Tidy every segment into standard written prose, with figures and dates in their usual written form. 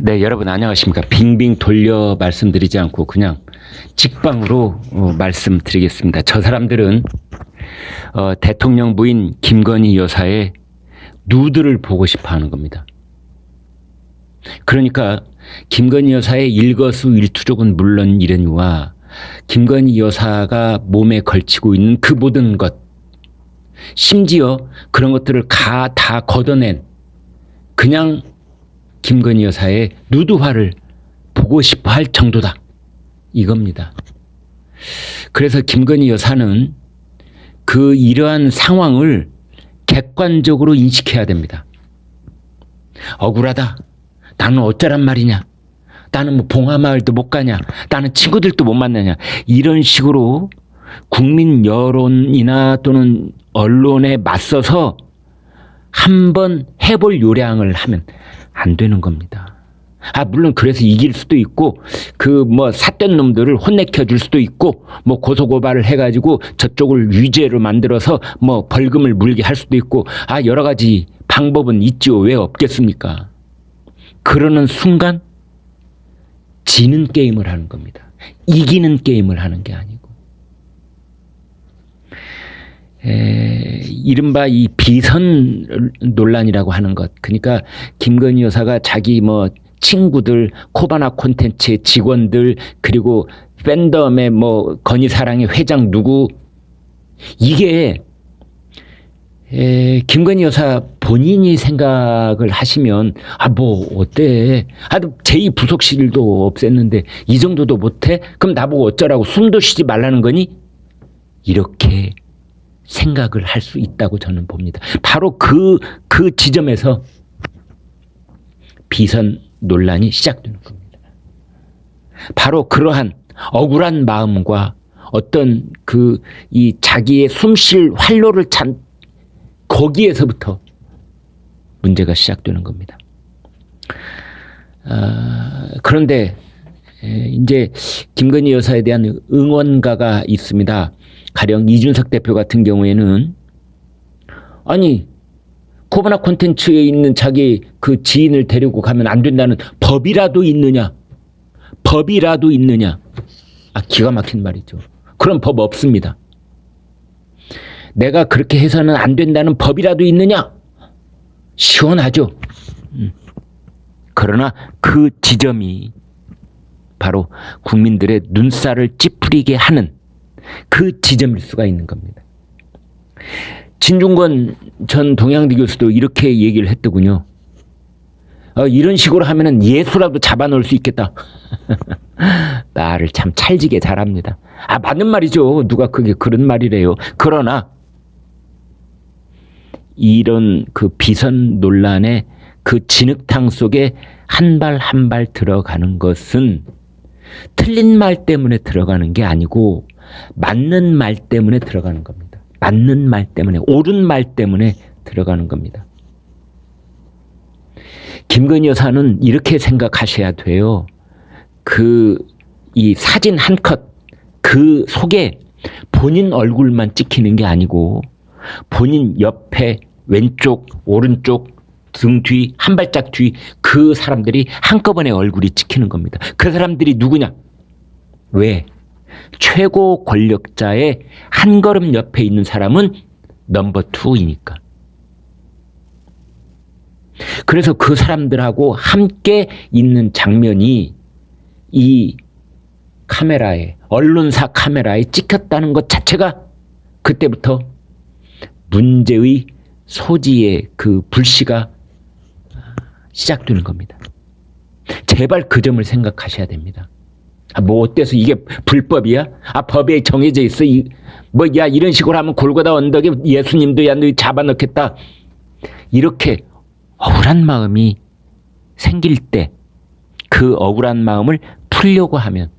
네, 여러분 안녕하십니까. 빙빙 돌려 말씀드리지 않고 그냥 직방으로 말씀드리겠습니다. 저 사람들은 대통령 부인 김건희 여사의 누드를 보고 싶어 하는 겁니다. 그러니까 김건희 여사의 일거수일투족은 물론 이러니와 김건희 여사가 몸에 걸치고 있는 그 모든 것, 심지어 그런 것들을 다 걷어낸 그냥 김건희 여사의 누드화를 보고 싶어 할 정도다, 이겁니다. 그래서 김건희 여사는 이러한 상황을 객관적으로 인식해야 됩니다. 억울하다. 나는 어쩌란 말이냐. 나는 뭐 봉하마을도 못 가냐. 나는 친구들도 못 만나냐. 이런 식으로 국민 여론이나 또는 언론에 맞서서 한번 해볼 요량을 하면 안 되는 겁니다. 물론 그래서 이길 수도 있고, 삿된 놈들을 혼내켜 줄 수도 있고, 고소고발을 해가지고 저쪽을 유죄로 만들어서 벌금을 물게 할 수도 있고, 여러 가지 방법은 있지요. 왜 없겠습니까? 그러는 순간 지는 게임을 하는 겁니다. 이기는 게임을 하는 게 아니고. 이른바 이 비선 논란이라고 하는 것. 그러니까 김건희 여사가 자기 친구들, 코바나 콘텐츠의 직원들, 그리고 팬덤의 건희사랑의 회장 누구, 이게 김건희 여사 본인이 생각을 하시면 어때? 제2부속실도 없앴는데 이 정도도 못해? 그럼 나보고 어쩌라고, 숨도 쉬지 말라는 거니? 이렇게 생각을 할 수 있다고 저는 봅니다. 바로 그 지점에서 비선 논란이 시작되는 겁니다. 바로 그러한 억울한 마음과 어떤 이 자기의 숨쉴 활로를 찬 거기에서부터 문제가 시작되는 겁니다. 그런데 이제 김건희 여사에 대한 응원가가 있습니다. 가령 이준석 대표 같은 경우에는 코바나 콘텐츠에 있는 자기 지인을 데리고 가면 안 된다는 법이라도 있느냐? 법이라도 있느냐? 기가 막힌 말이죠. 그런 법 없습니다. 내가 그렇게 해서는 안 된다는 법이라도 있느냐? 시원하죠. 그러나 그 지점이 바로 국민들의 눈살을 찌푸리게 하는 그 지점일 수가 있는 겁니다. 진중권 전 동양대 교수도 이렇게 얘기를 했더군요. 이런 식으로 하면은 예수라도 잡아놓을 수 있겠다. 말을 참 찰지게 잘합니다. 맞는 말이죠. 누가 그게 그런 말이래요. 그러나 이런 비선 논란의 진흙탕 속에 한 발 한 발 들어가는 것은 틀린 말 때문에 들어가는 게 아니고 맞는 말 때문에 들어가는 겁니다. 맞는 말 때문에, 옳은 말 때문에 들어가는 겁니다. 김건희 여사는 이렇게 생각하셔야 돼요. 이 사진 한 컷, 그 속에 본인 얼굴만 찍히는 게 아니고 본인 옆에 왼쪽, 오른쪽, 등 뒤, 한 발짝 뒤, 그 사람들이 한꺼번에 얼굴이 찍히는 겁니다. 그 사람들이 누구냐? 왜? 최고 권력자의 한 걸음 옆에 있는 사람은 넘버 2이니까. 그래서 그 사람들하고 함께 있는 장면이 이 카메라에, 언론사 카메라에 찍혔다는 것 자체가 그때부터 문제의 소지의 불씨가 시작되는 겁니다. 제발 그 점을 생각하셔야 됩니다. 어때서 이게 불법이야? 법에 정해져 있어. 이런 식으로 하면 골고다 언덕에 예수님도 너 잡아넣겠다. 이렇게 억울한 마음이 생길 때 그 억울한 마음을 풀려고 하면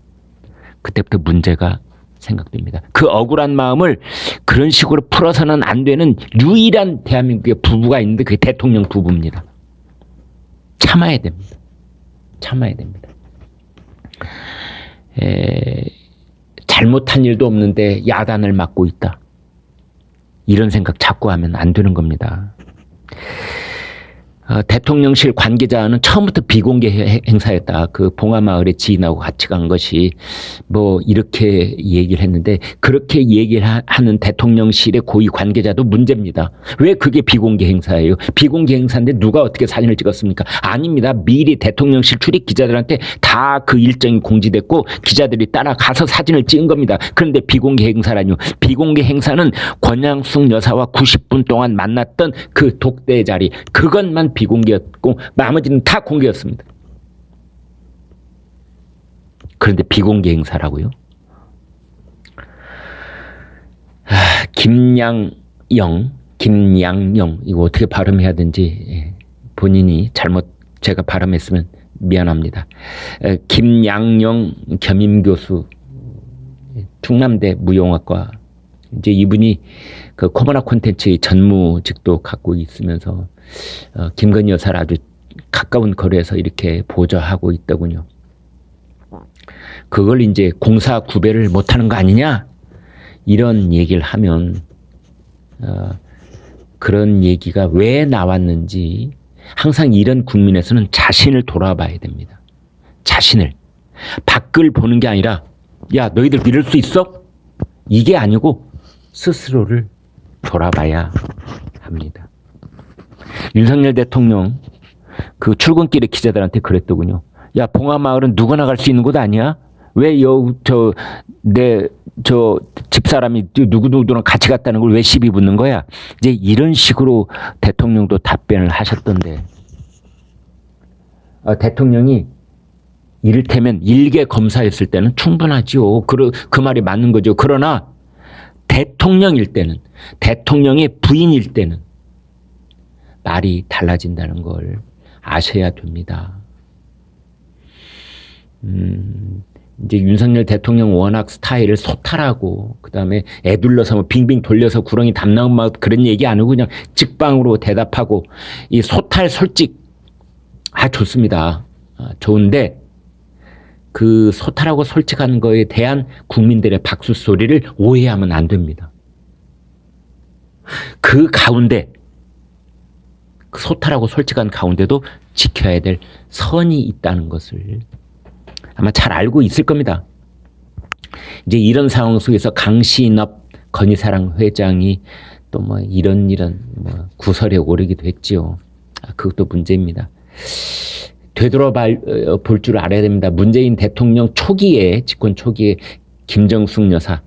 그때부터 문제가 생각됩니다. 그 억울한 마음을 그런 식으로 풀어서는 안 되는 유일한 대한민국의 부부가 있는데 그게 대통령 부부입니다. 참아야 됩니다. 참아야 됩니다. 잘못한 일도 없는데 야단을 맞고 있다. 이런 생각 자꾸 하면 안 되는 겁니다. 대통령실 관계자는 처음부터 비공개 행사였다. 그 봉하마을에 지인하고 같이 간 것이 뭐 이렇게 얘기를 했는데 그렇게 얘기를 하는 대통령실의 고위 관계자도 문제입니다. 왜 그게 비공개 행사예요? 비공개 행사인데 누가 어떻게 사진을 찍었습니까? 아닙니다. 미리 대통령실 출입 기자들한테 다 그 일정이 공지됐고 기자들이 따라가서 사진을 찍은 겁니다. 그런데 비공개 행사라뇨. 비공개 행사는 권양숙 여사와 90분 동안 만났던 그 독대 자리, 그것만 비공개였고 나머지는 다 공개였습니다. 그런데 비공개 행사라고요? 김양영 이거 어떻게 발음해야 되는지 본인이 잘못 제가 발음했으면 미안합니다. 김양영 겸임교수, 충남대 무용학과. 이제 이분이 그 코모나 콘텐츠의 전무직도 갖고 있으면서 김건희 여사를 아주 가까운 거리에서 이렇게 보좌하고 있더군요. 그걸 이제 공사 구별을 못하는 거 아니냐? 이런 얘기를 하면 그런 얘기가 왜 나왔는지 항상 이런 국민에서는 자신을 돌아봐야 됩니다. 자신을. 밖을 보는 게 아니라 야 너희들 이럴 수 있어? 이게 아니고 스스로를 돌아봐야 합니다. 윤석열 대통령 그 출근길에 기자들한테 그랬더군요. 야 봉하마을은 누구나 갈 수 있는 곳 아니야? 왜 내 집사람이 누구누구랑 같이 갔다는 걸 왜 시비 붙는 거야? 이제 이런 식으로 대통령도 답변을 하셨던데, 대통령이 이를테면 일개 검사였을 때는 충분하지요. 그 말이 맞는 거죠. 그러나 대통령일 때는, 대통령의 부인일 때는 말이 달라진다는 걸 아셔야 됩니다. 이제 윤석열 대통령 워낙 스타일을 소탈하고 그다음에 애둘러서 뭐 빙빙 돌려서 구렁이 담나무 막 그런 얘기 안 하고 그냥 직방으로 대답하고 이 소탈 솔직 좋습니다. 좋은데 그 소탈하고 솔직한 거에 대한 국민들의 박수 소리를 오해하면 안 됩니다. 그 가운데 그 소탈하고 솔직한 가운데도 지켜야 될 선이 있다는 것을 아마 잘 알고 있을 겁니다. 이제 이런 상황 속에서 강신업 건희사랑 회장이 또 뭐 이런 뭐 구설에 오르기도 했지요. 그것도 문제입니다. 되돌아볼 줄 알아야 됩니다. 문재인 대통령 초기에, 집권 초기에 김정숙 여사,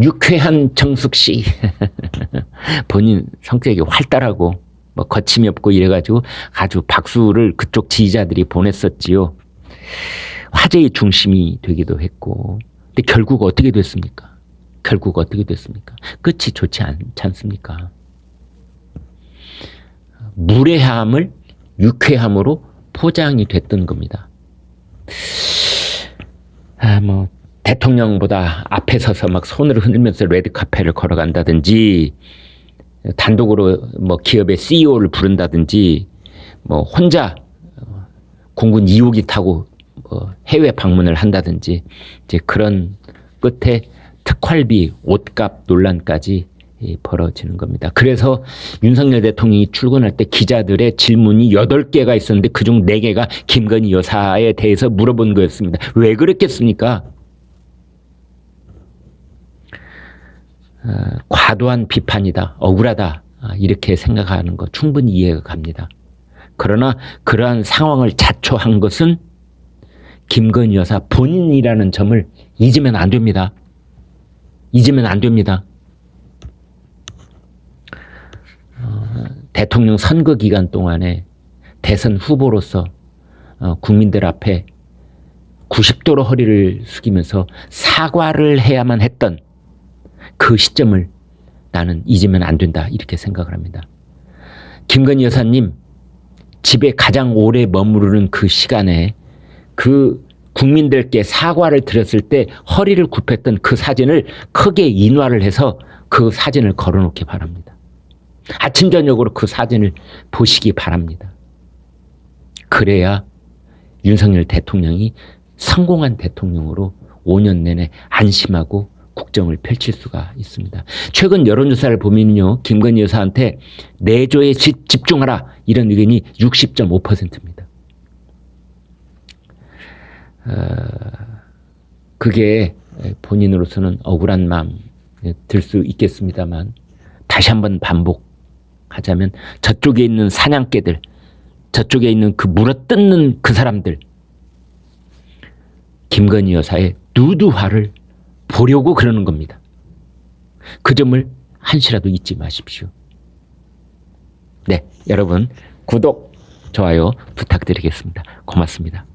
유쾌한 정숙 씨 본인 성격이 활달하고 뭐 거침이 없고 이래가지고 아주 박수를 그쪽 지지자들이 보냈었지요. 화제의 중심이 되기도 했고, 근데 결국 어떻게 됐습니까? 끝이 좋지 않습니까? 무례함을 유쾌함으로 포장이 됐던 겁니다. 뭐 대통령보다 앞에 서서 막 손을 흔들면서 레드카펫을 걸어간다든지, 단독으로 뭐 기업의 CEO를 부른다든지, 뭐 혼자 공군 2호기 타고 해외 방문을 한다든지, 이제 그런 끝에 특활비, 옷값 논란까지 벌어지는 겁니다. 그래서 윤석열 대통령이 출근할 때 기자들의 질문이 8개가 있었는데 그중 4개가 김건희 여사에 대해서 물어본 거였습니다. 왜 그랬겠습니까? 과도한 비판이다, 억울하다, 이렇게 생각하는 거 충분히 이해가 갑니다. 그러나 그러한 상황을 자초한 것은 김건희 여사 본인이라는 점을 잊으면 안 됩니다. 대통령 선거 기간 동안에 대선 후보로서 국민들 앞에 90도로 허리를 숙이면서 사과를 해야만 했던 그 시점을 나는 잊으면 안 된다, 이렇게 생각을 합니다. 김건희 여사님 집에 가장 오래 머무르는 그 시간에 그 국민들께 사과를 드렸을 때 허리를 굽혔던 그 사진을 크게 인화를 해서 그 사진을 걸어놓기 바랍니다. 아침 저녁으로 그 사진을 보시기 바랍니다. 그래야 윤석열 대통령이 성공한 대통령으로 5년 내내 안심하고 국정을 펼칠 수가 있습니다. 최근 여론조사를 보면요, 김건희 여사한테 내조에 집중하라 이런 의견이 60.5%입니다. 그게 본인으로서는 억울한 마음 들 수 있겠습니다만, 다시 한번 반복하자면 저쪽에 있는 사냥개들, 저쪽에 있는 그 물어뜯는 그 사람들, 김건희 여사의 누드화를 보려고 그러는 겁니다. 그 점을 한시라도 잊지 마십시오. 네, 여러분 구독, 좋아요 부탁드리겠습니다. 고맙습니다.